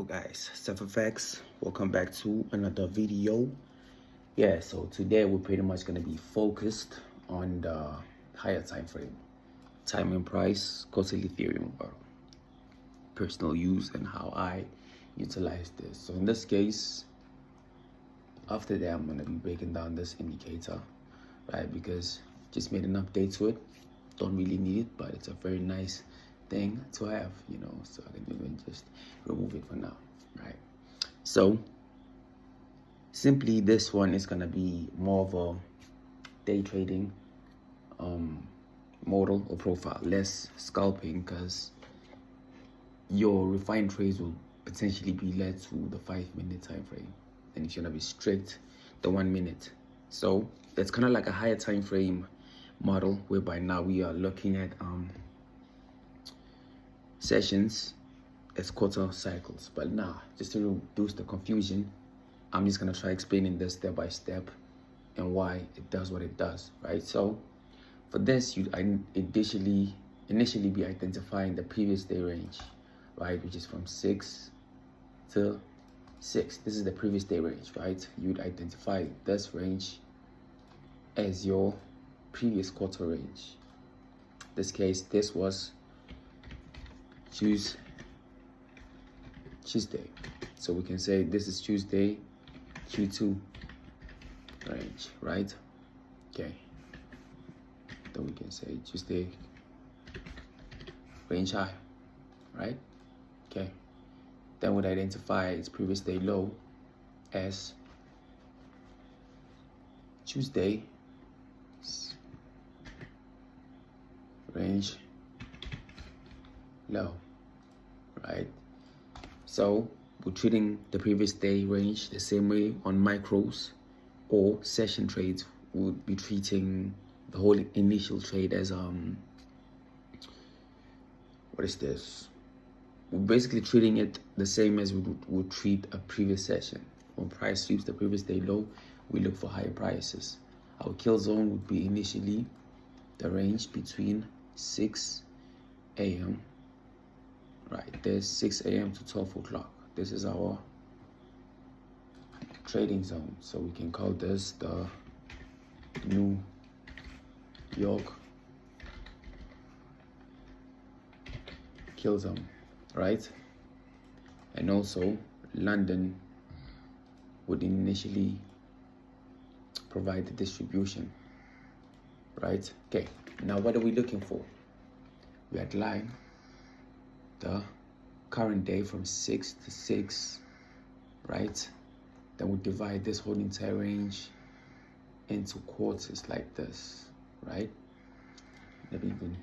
guys, CFTC, welcome back to another video. So today we're pretty much going to be focused on the higher time frame, time and price, quarterly Ethereum personal use and how I utilize this. So in this case, after that I'm going to be breaking down this indicator, right? Because just made an update to it. Don't really need it, but it's a very nice thing to have, so I can even just remove it for now, right? So simply this one is gonna be more of a day trading model or profile, less scalping, because your refined trades will potentially be led to the 5-minute time frame, and it's gonna be strict the 1 minute. So it's kind of like a higher time frame model, whereby now we are looking at sessions as quarter cycles. But now, just to reduce the confusion, I'm just gonna try explaining this step by step and why it does what it does, right? So for this, you'd initially be identifying the previous day range, right, which is from 6 to 6. This is the previous day range, right? You'd identify this range as your previous quarter range. In this case, this was Tuesday, so we can say this is Tuesday Q2 range, right? Okay, then we can say Tuesday range high, right? Okay, then we'd identify its previous day low as Tuesday range low, right? So we're treating the previous day range the same way on micros, or session trades would be treating the whole initial trade as what is this? We're basically treating it the same as we would treat a previous session. When price sweeps the previous day low, we look for higher prices. Our kill zone would be initially the range between 6 a.m. right there's 6 a.m. to 12 o'clock. This is our trading zone, so we can call this the New York kill zone, right? And also London would initially provide the distribution, right? Okay, now what are we looking for? We outline the current day from 6 to 6, right? Then we divide this whole entire range into quarters like this, right? Let me even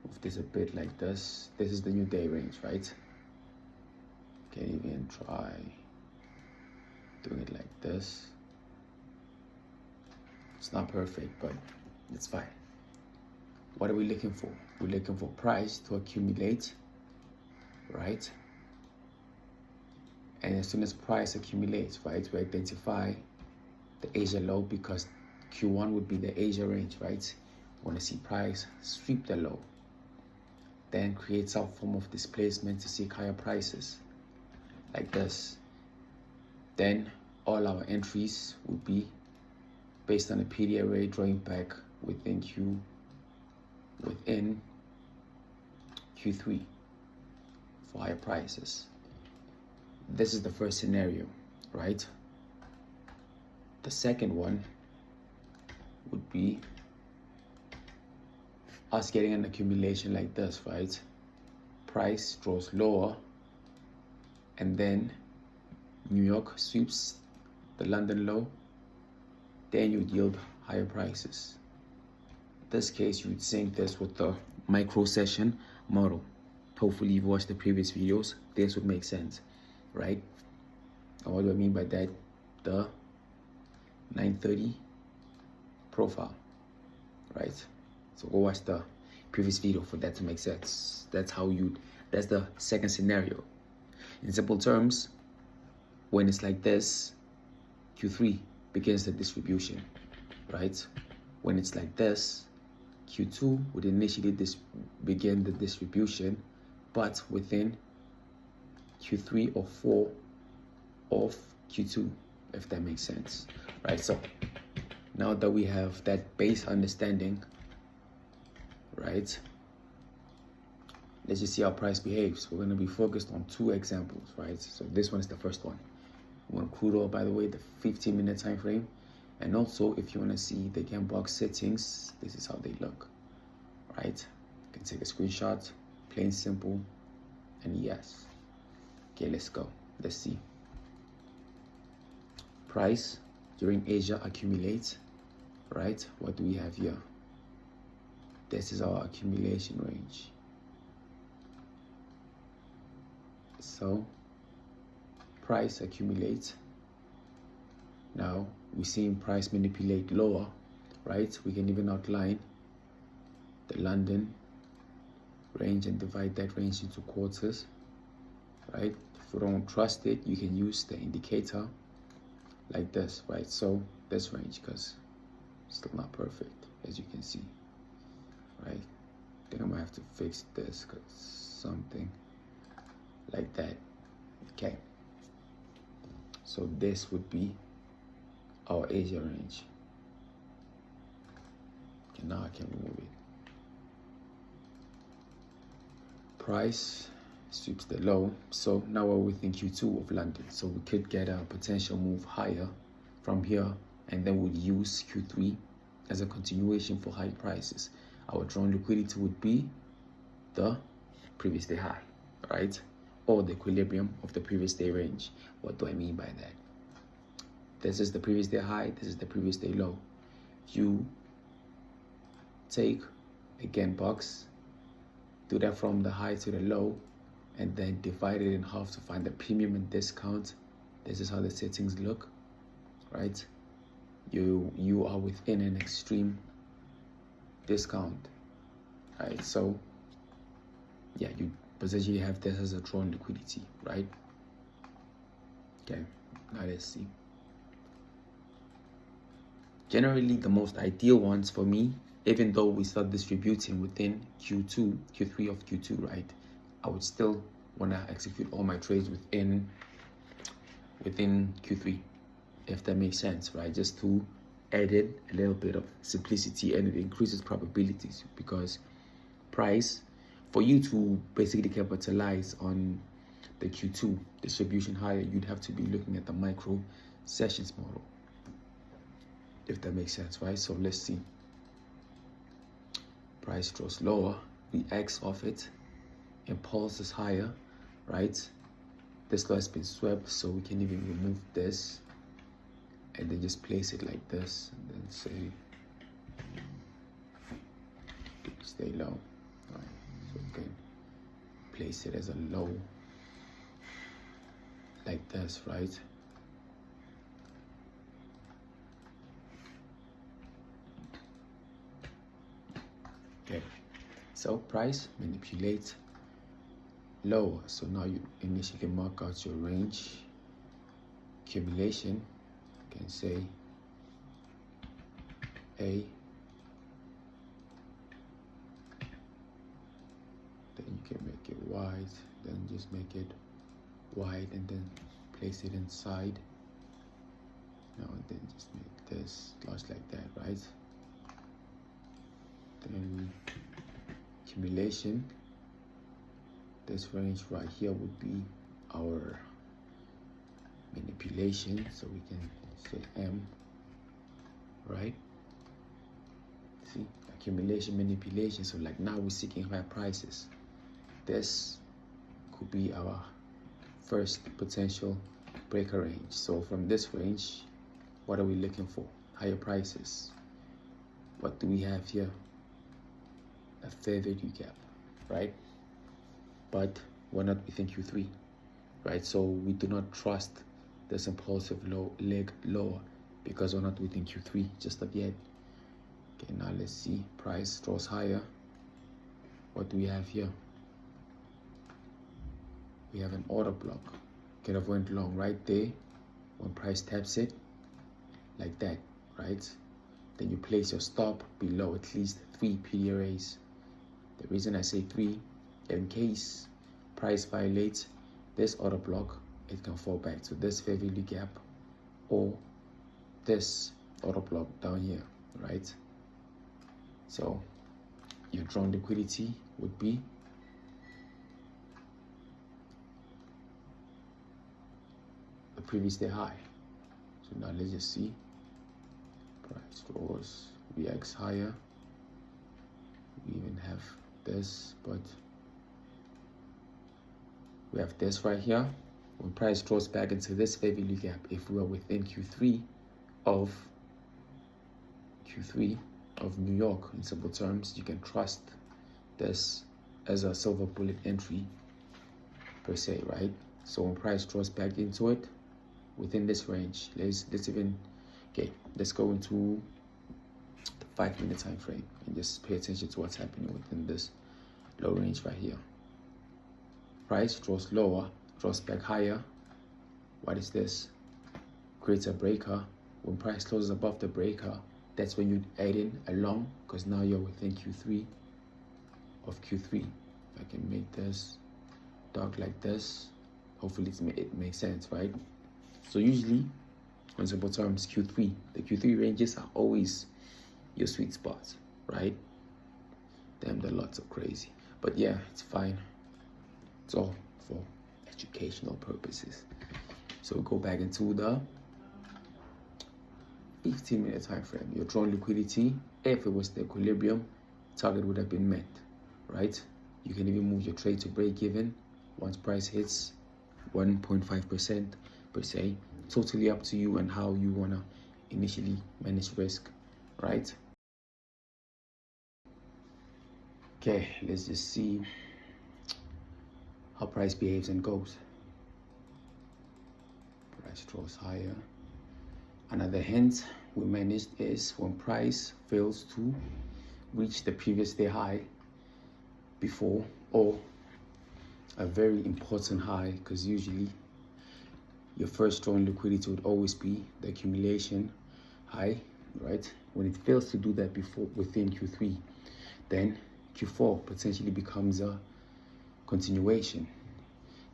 move this a bit like this. This is the new day range, right? Can even try doing it like this. It's not perfect, but it's fine. What are we looking for? We're looking for price to accumulate, right? And as soon as price accumulates, right, we identify the Asia low, because Q1 would be the Asia range, right? We want to see price sweep the low, then create some form of displacement to seek higher prices, like this. Then all our entries would be based on a PD array drawing back within Q3 for higher prices. This is the first scenario, right? The second one would be us getting an accumulation like this, right? Price draws lower, and then New York sweeps the London low, then you yield higher prices. In this case, you would sync this with the micro session model. Hopefully you've watched the previous videos. This would make sense, right? And what do I mean by that? The 930 profile, right? So go watch the previous video for that to make sense. That's the second scenario. In simple terms, when it's like this, Q3 begins the distribution, right? When it's like this, Q2 would initially begin the distribution, but within Q3 or 4 of Q2, if that makes sense, right? So now that we have that base understanding, right, let's just see how price behaves. We're going to be focused on 2 examples, right? So this one is the first one. We want crude oil, by the way, the 15-minute time frame. And also, if you want to see the game box settings, this is how they look, right? You can take a screenshot, plain simple, and yes. Okay, let's go. Let's see. Price during Asia accumulates, right? What do we have here? This is our accumulation range. So price accumulates. Now we're seeing price manipulate lower, right? We can even outline the London range and divide that range into quarters, right? If you don't trust it, you can use the indicator like this, right? So this range, because it's still not perfect, as you can see, right? I think I might have to fix this, because something like that. Okay, so this would be our Asia range. Okay, now I can remove it. Price sweeps the low, so now we're within Q2 of London, so we could get a potential move higher from here, and then we'll use Q3 as a continuation for high prices. Our drawn liquidity would be the previous day high, right? Or the equilibrium of the previous day range. What do I mean by that? This is the previous day high, this is the previous day low. You take a gain box, do that from the high to the low, and then divide it in half to find the premium and discount. This is how the settings look, right? You are within an extreme discount, right? So yeah, you potentially have this as a drawn liquidity, right? Okay, now let's see. Generally, the most ideal ones for me, even though we start distributing within Q3 of Q2, right? I would still want to execute all my trades within Q3, if that makes sense, right? Just to add in a little bit of simplicity, and it increases probabilities, because price, for you to basically capitalize on the Q2 distribution higher, you'd have to be looking at the micro sessions model, if that makes sense, right? So let's see. Price draws lower, we X off it, impulse is higher, right? This low has been swept, so we can even remove this and then just place it like this, and then say stay low, right? So we can place it as a low like this, right? Okay, so price manipulate lower. So now you initially mark out your range accumulation. You can say A, then you can make it wide, then just make it wide and then place it inside. Now and then just make this large like that, right? Then accumulation, this range right here would be our manipulation, so we can say M, right? See, accumulation, manipulation. So like now we're seeking higher prices. This could be our first potential breaker range. So from this range, what are we looking for? Higher prices. What do we have here? A fair value gap, right? But we're not within Q3, right? So we do not trust this impulsive leg lower, because we're not within Q3 just of yet. Okay, now let's see. Price draws higher. What do we have here? We have an order block. Could have went long right there when price taps it like that, right? Then you place your stop below at least 3 PDRAs. The reason I say 3, in case price violates this order block, it can fall back to this fair value gap or this order block down here, right? So your drawn liquidity would be the previous day high. So now let's just see. Price draws, reacts higher. We even have this, but we have this right here. When price draws back into this fair value gap, if we are within Q3 of New York, in simple terms, you can trust this as a silver bullet entry per se, right? So when price draws back into it within this range, let's go into the 5-minute time frame and just pay attention to what's happening within this low range right here. Price draws lower, draws back higher. What is this? Creates a breaker. When price closes above the breaker, that's when you add in a long, because now you're within Q3 of Q3. I can make this dark like this. Hopefully it makes sense, right? So usually, in simple terms, the Q3 ranges are always your sweet spots, right? Damn, the lots are crazy. But yeah, it's fine. It's all for educational purposes. So we go back into the 15-minute time frame. Your drawn liquidity, if it was the equilibrium, target would have been met, right? You can even move your trade to break even once price hits 1.5% per se. Totally up to you and how you want to initially manage risk, right? Okay, let's just see how price behaves and goes. Price draws higher. Another hint we managed is when price fails to reach the previous day high before, or a very important high, because usually your first drawn liquidity would always be the accumulation high, right? When it fails to do that before within Q3, then Q4 potentially becomes a continuation.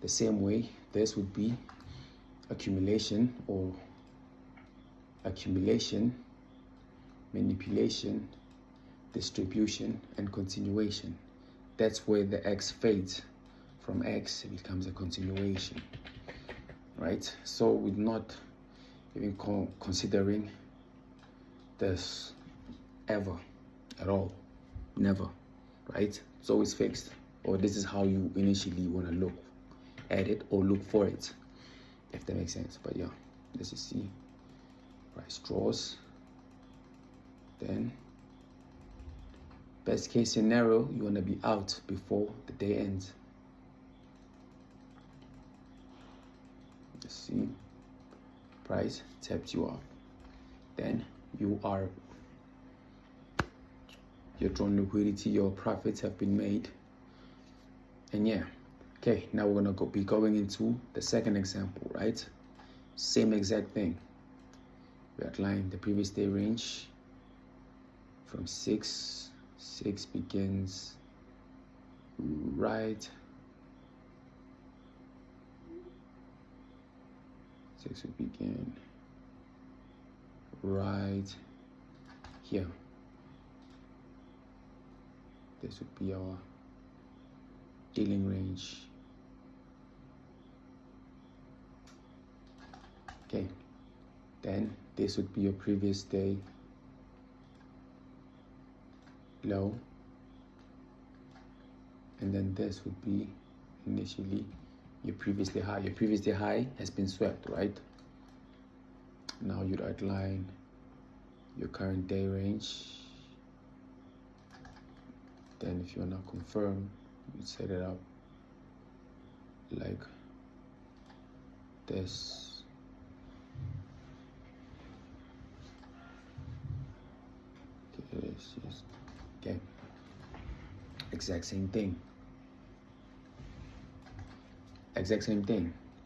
The same way, this would be accumulation, manipulation, distribution, and continuation. That's where the X fades. From X, it becomes a continuation, right? So we're not even considering this ever at all, never, right? It's always fixed, or this is how you initially want to look at it or look for it, if that makes sense. But yeah, let's just see. Price draws, then best case scenario, you want to be out before the day ends. Let's see. Price tapped you off, then your drawn liquidity, your profits have been made. And yeah, okay, now we're gonna be going into the second example, right? Same exact thing. We outlined the previous day range from 6 begins right. 6 would begin right here. This would be our dealing range. Okay, then this would be your previous day low, and then this would be initially your previous day high. Your previous day high has been swept, right? Now you'd outline your current day range. Then if you want to confirm, you'd set it up like this. Okay, exact same thing.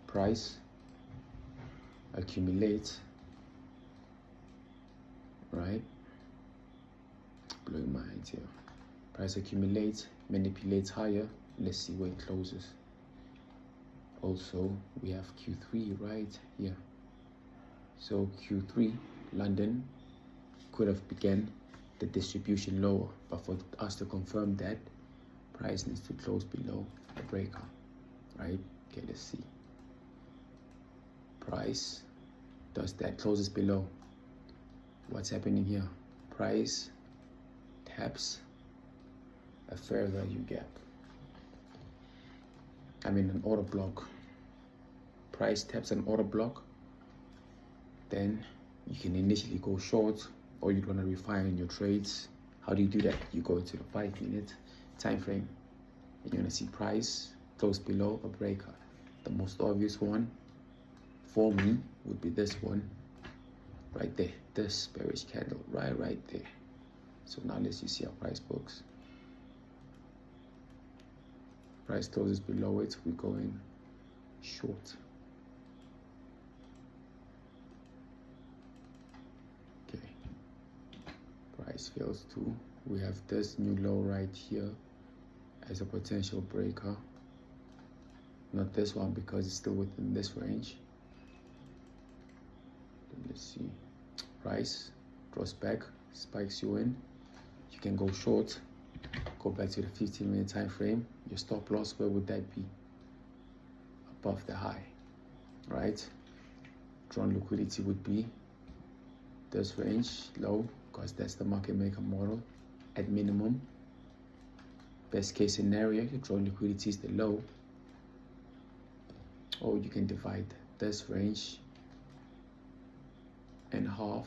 Price accumulates, right? Blowing my hands here. Price accumulates, manipulates higher. Let's see where it closes. also we have Q3 right here. So Q3 London could have begun the distribution lower, but for us to confirm that, price needs to close below the breakout, right? Okay, let's see. Price does that, closes below. What's happening here? Price taps a fair value gap. I mean an order block. Price taps an order block, then you can initially go short, or you'd want to refine your trades. How do you do that? You go into the 5-minute time frame. You're going to see price close below a breakout. The most obvious one for me would be this one right there, this bearish candle right there. So now let's see how price books. Price closes below it, we're going short. Okay, price fails too. We have this new low right here as a potential breaker. Not this one because it's still within this range. Let's see. Price draws back, spikes you in. You can go short. Go back to the 15-minute time frame. Your stop loss, where would that be? Above the high, right? Drawn liquidity would be this range low, because that's the market maker model at minimum. Best case scenario, your drawn liquidity is the low. Or you can divide this range in half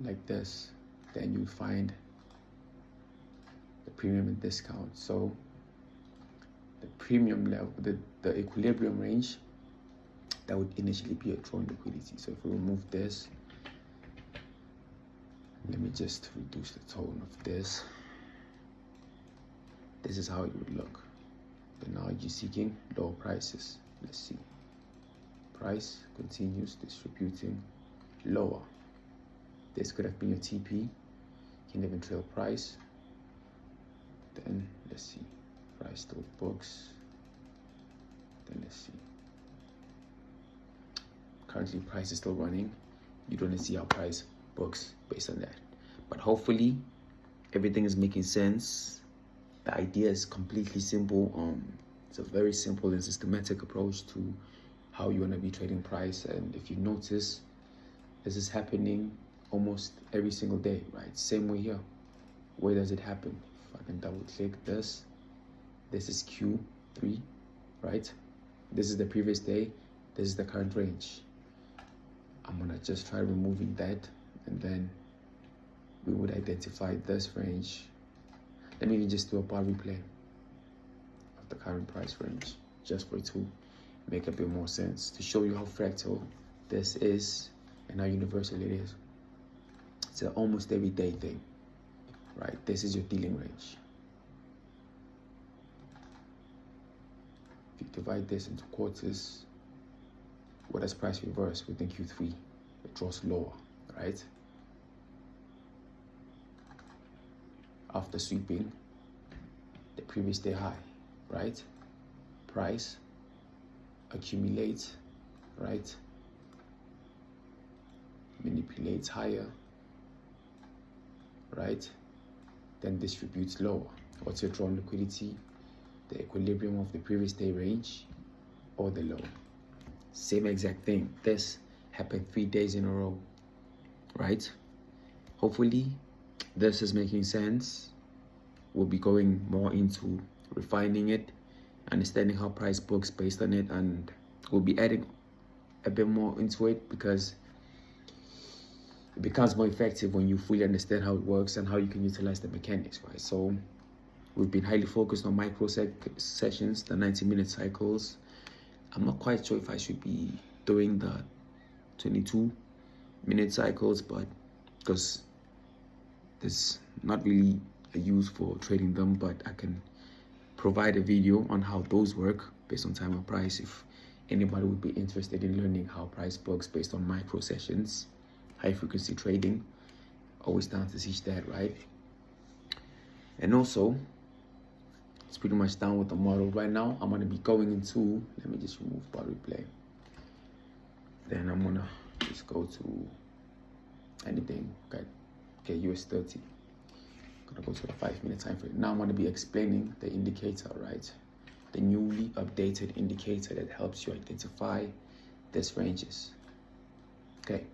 like this, then you find the premium and discount. So the premium level, the equilibrium range, that would initially be a drawn liquidity. So if we remove this, let me just reduce the tone of this. This is how it would look. But now you're seeking lower prices. Let's see. Price continues distributing lower. This could have been your TP. You can even trail price. Then let's see. Price still books. Then let's see. Currently price is still running. You don't see how price books based on that. But hopefully everything is making sense. The idea is completely simple. It's a very simple and systematic approach to how you want to be trading price. And if you notice, this is happening almost every single day, right? Same way here. Where does it happen? If I can double click this is Q3, right? This is the previous day. This is the current range. I'm gonna just try removing that, and then we would identify this range. Let me even just do a bar replay of the current price range, just for it to make a bit more sense, to show you how fractal this is and how universal it is. It's an almost everyday thing, right? This is your dealing range. If you divide this into quarters, what does price reverse within Q3? It draws lower, right? After sweeping the previous day high, right? Price accumulates, right? Manipulates higher, right? Then distributes lower. What's your drawn liquidity? The equilibrium of the previous day range or the low. Same exact thing. This happened 3 days in a row, right? Hopefully this is making sense. We'll be going more into refining it, understanding how price books based on it, and we'll be adding a bit more into it because it becomes more effective when you fully understand how it works and how you can utilize the mechanics, right? So we've been highly focused on micro sessions, the 90-minute cycles. I'm not quite sure if I should be doing the 22-minute cycles, but because there's not really a use for trading them, but I can provide a video on how those work based on time and price if anybody would be interested in learning how price books based on micro sessions, high frequency trading. Always down to teach that, right? And also it's pretty much done with the model. Right now, I'm going to be going into, let me just remove bar replay. Then I'm going to just go to anything, okay, US 30. I'm going to go to the 5-minute time frame. Now I'm going to be explaining the indicator, right? The newly updated indicator that helps you identify these ranges. Okay.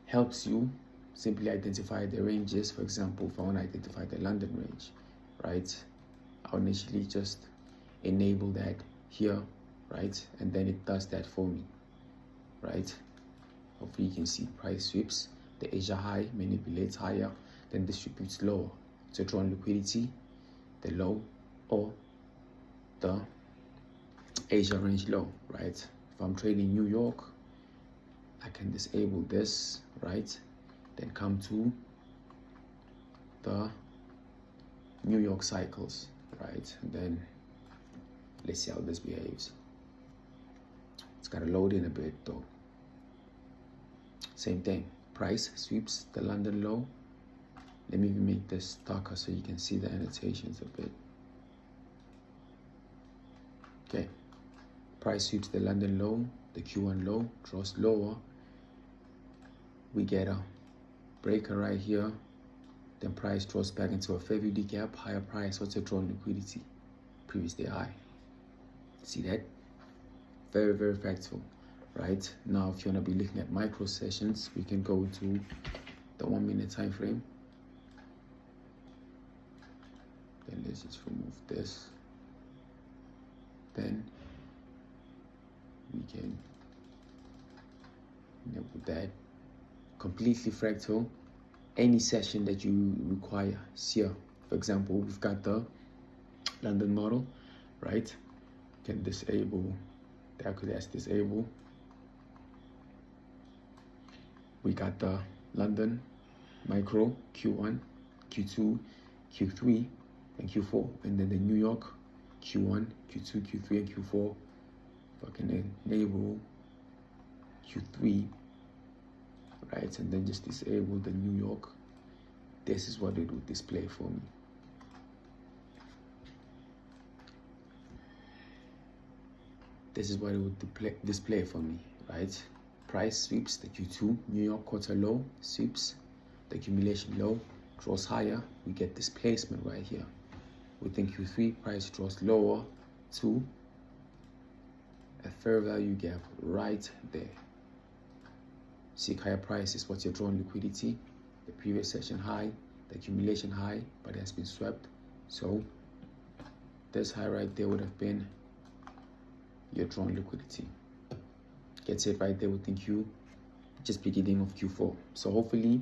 Helps you simply identify the ranges. For example, if I want to identify the London range, right? I'll initially just enable that here, right? And then it does that for me, right? Hopefully you can see price sweeps. The Asia high manipulates higher, then distributes lower to draw on liquidity, the low or the Asia range low, right? If I'm trading New York, I can disable this, right? Then come to the New York cycles, right? And then let's see how this behaves. It's got to load in a bit though. Same thing, price sweeps the London low. Let me even make this darker so you can see the annotations a bit. Okay, price sweeps the London low, the Q1 low, draws lower. We get a breaker right here. Then price draws back into a fair value gap, higher price, what's a drawn liquidity? Previous day high. See that? Very, very factual, right? Now, if you want to be looking at micro sessions, we can go to the 1-minute time frame. Then let's just remove this. Then we can enable that. Completely fractal. Any session that you require here. For example, we've got the London model, right? Can disable that's disabled. We got the London micro Q1, Q2, Q3, and Q4, and then the New York Q1, Q2, Q3, and Q4. If I can enable Q3, right, and then just disable the New York, this is what it would display for me. This is what it would display for me, right? Price sweeps the Q2, New York quarter low, sweeps the accumulation low, draws higher, we get displacement right here. Within Q3, price draws lower to a fair value gap right there. Seek higher prices, what's your drawn liquidity? The previous session high, the accumulation high, but it has been swept. So this high right there would have been your drawn liquidity. Gets it right there within Q, just beginning of Q4. So hopefully,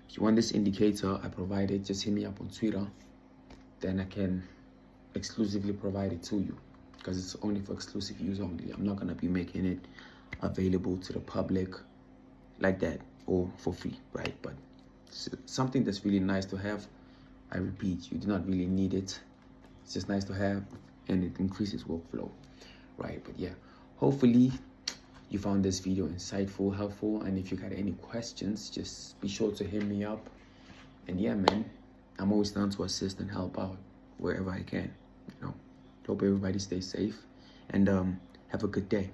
if you want this indicator I provided, just hit me up on Twitter. Then I can exclusively provide it to you, because it's only for exclusive use only. I'm not gonna be making it available to the public like that or for free, right? But it's something that's really nice to have. I repeat, you do not really need it. It's just nice to have, and it increases workflow, right? But yeah, hopefully you found this video insightful, helpful, and if you got any questions, just be sure to hit me up. And yeah, man, I'm always down to assist and help out wherever I can. You know, hope everybody stays safe and have a good day.